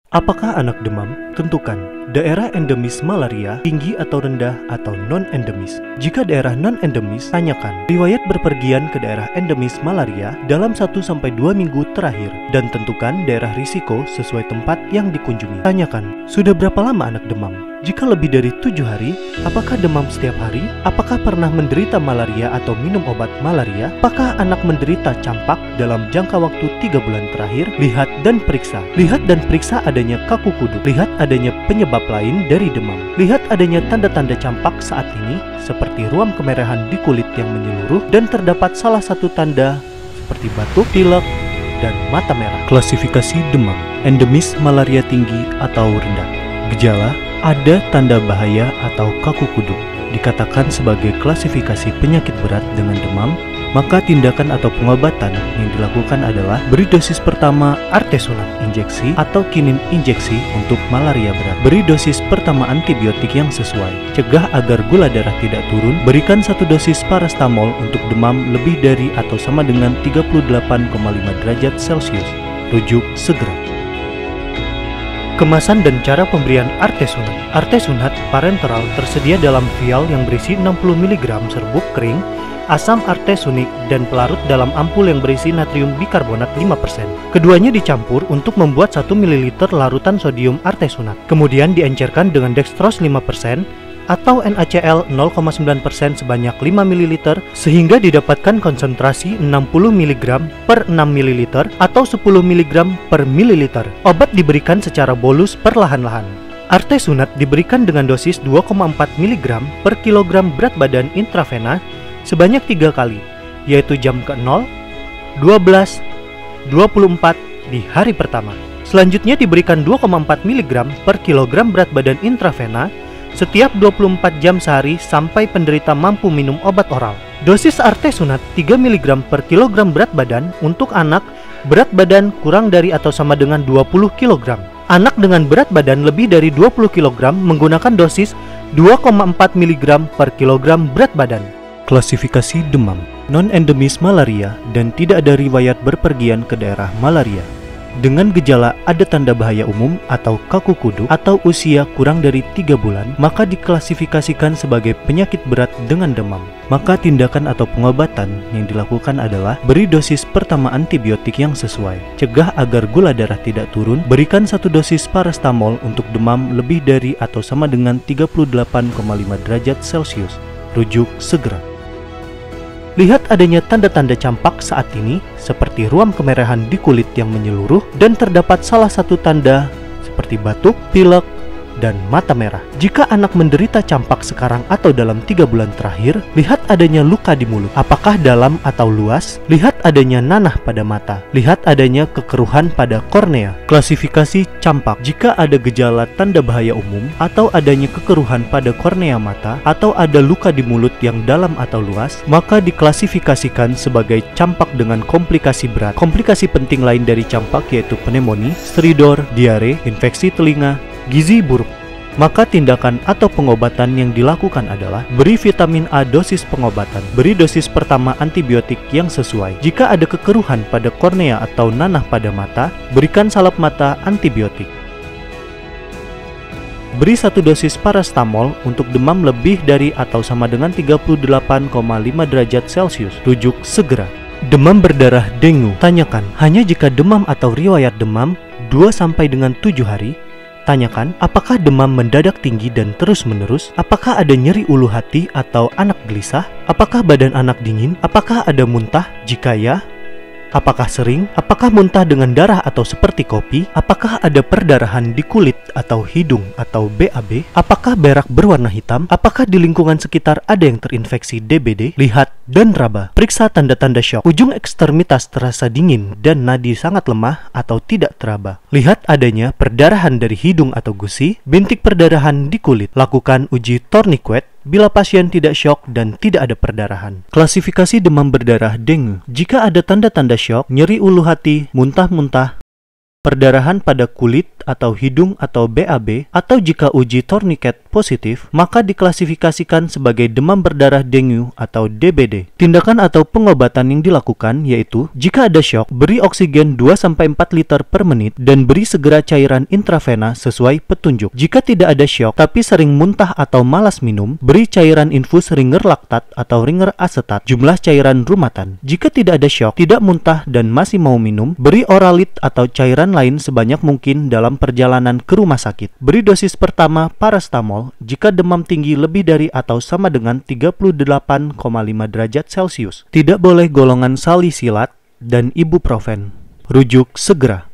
Apakah anak demam? Tentukan daerah endemis malaria tinggi atau rendah atau non-endemis. Jika daerah non-endemis, tanyakan riwayat berpergian ke daerah endemis malaria dalam 1-2 minggu terakhir dan tentukan daerah risiko sesuai tempat yang dikunjungi. Tanyakan, sudah berapa lama anak demam? Jika lebih dari 7 hari, apakah demam setiap hari? Apakah pernah menderita malaria atau minum obat malaria? Apakah anak menderita campak dalam jangka waktu 3 bulan terakhir? Lihat dan periksa. Lihat dan periksa adanya kaku kuduk. Lihat adanya penyebab lain dari demam. Lihat adanya tanda-tanda campak saat ini, seperti ruam kemerahan di kulit yang menyeluruh, dan terdapat salah satu tanda seperti batuk, pilek, dan mata merah. Klasifikasi demam, endemis malaria tinggi atau rendah. Gejala, ada tanda bahaya atau kaku kuduk, dikatakan sebagai klasifikasi penyakit berat dengan demam, maka tindakan atau pengobatan yang dilakukan adalah beri dosis pertama artesunat injeksi atau kinin injeksi untuk malaria berat. Beri dosis pertama antibiotik yang sesuai. Cegah agar gula darah tidak turun. Berikan 1 dosis paracetamol untuk demam lebih dari atau sama dengan 38,5 derajat Celcius. Rujuk segera. Kemasan dan cara pemberian artesunat. Artesunat parenteral tersedia dalam vial yang berisi 60 mg serbuk kering, asam artesunik, dan pelarut dalam ampul yang berisi natrium bikarbonat 5%. Keduanya dicampur untuk membuat 1 ml larutan sodium artesunat. Kemudian diencerkan dengan dextrose 5% atau NaCl 0,9% sebanyak 5 ml sehingga didapatkan konsentrasi 60 mg per 6 ml atau 10 mg per mililiter. Obat diberikan secara bolus perlahan-lahan. Artesunat diberikan dengan dosis 2,4 mg per kilogram berat badan intravena sebanyak 3 kali, yaitu jam ke-0, 12, 24 di hari pertama. Selanjutnya diberikan 2,4 mg per kilogram berat badan intravena setiap 24 jam sehari sampai penderita mampu minum obat oral. Dosis artesunat 3 mg per kilogram berat badan untuk anak berat badan kurang dari atau sama dengan 20 kg. Anak dengan berat badan lebih dari 20 kg menggunakan dosis 2,4 mg per kilogram berat badan. Klasifikasi demam, non-endemis malaria dan tidak ada riwayat berpergian ke daerah malaria. Dengan gejala ada tanda bahaya umum atau kaku kuduk atau usia kurang dari 3 bulan, maka diklasifikasikan sebagai penyakit berat dengan demam. Maka tindakan atau pengobatan yang dilakukan adalah beri dosis pertama antibiotik yang sesuai. Cegah agar gula darah tidak turun. Berikan 1 dosis paracetamol untuk demam lebih dari atau sama dengan 38,5 derajat Celcius. Rujuk segera. Lihat adanya tanda-tanda campak saat ini, seperti ruam kemerahan di kulit yang menyeluruh, dan terdapat salah satu tanda seperti batuk, pilek, dan mata merah. Jika anak menderita campak sekarang atau dalam 3 bulan terakhir, lihat adanya luka di mulut. Apakah dalam atau luas? Lihat adanya nanah pada mata. Lihat adanya kekeruhan pada kornea. Klasifikasi campak. Jika ada gejala tanda bahaya umum, atau adanya kekeruhan pada kornea mata, atau ada luka di mulut yang dalam atau luas, maka diklasifikasikan sebagai campak dengan komplikasi berat. Komplikasi penting lain dari campak yaitu pneumonia, stridor, diare, infeksi telinga, gizi buruk. Maka tindakan atau pengobatan yang dilakukan adalah beri vitamin A dosis pengobatan. Beri dosis pertama antibiotik yang sesuai. Jika ada kekeruhan pada kornea atau nanah pada mata, berikan salep mata antibiotik. Beri 1 dosis paracetamol untuk demam lebih dari atau sama dengan 38,5 derajat Celcius. Rujuk segera. Demam berdarah dengue. Tanyakan, hanya jika demam atau riwayat demam 2 sampai dengan 7 hari. Tanyakan, apakah demam mendadak tinggi dan terus-menerus? Apakah ada nyeri ulu hati atau anak gelisah? Apakah badan anak dingin? Apakah ada muntah? Jika ya, apakah sering? Apakah muntah dengan darah atau seperti kopi? Apakah ada perdarahan di kulit atau hidung atau BAB? Apakah berak berwarna hitam? Apakah di lingkungan sekitar ada yang terinfeksi DBD? Lihat dan raba. Periksa tanda-tanda syok. Ujung ekstremitas terasa dingin dan nadi sangat lemah atau tidak teraba. Lihat adanya perdarahan dari hidung atau gusi, bintik perdarahan di kulit. Lakukan uji tourniquet bila pasien tidak syok dan tidak ada perdarahan. Klasifikasi demam berdarah dengue. Jika ada tanda-tanda syok, nyeri ulu hati, muntah-muntah, perdarahan pada kulit atau hidung atau BAB, atau jika uji tourniquet positif, maka diklasifikasikan sebagai demam berdarah dengue atau DBD. Tindakan atau pengobatan yang dilakukan yaitu, jika ada syok, beri oksigen 2-4 liter per menit dan beri segera cairan intravena sesuai petunjuk. Jika tidak ada syok tapi sering muntah atau malas minum, beri cairan infus ringer laktat atau ringer asetat jumlah cairan rumatan. Jika tidak ada syok, tidak muntah dan masih mau minum, beri oralit atau cairan lain sebanyak mungkin dalam perjalanan ke rumah sakit. Beri dosis pertama paracetamol jika demam tinggi lebih dari atau sama dengan 38,5 derajat Celcius. Tidak boleh golongan salisilat dan ibuprofen. Rujuk segera.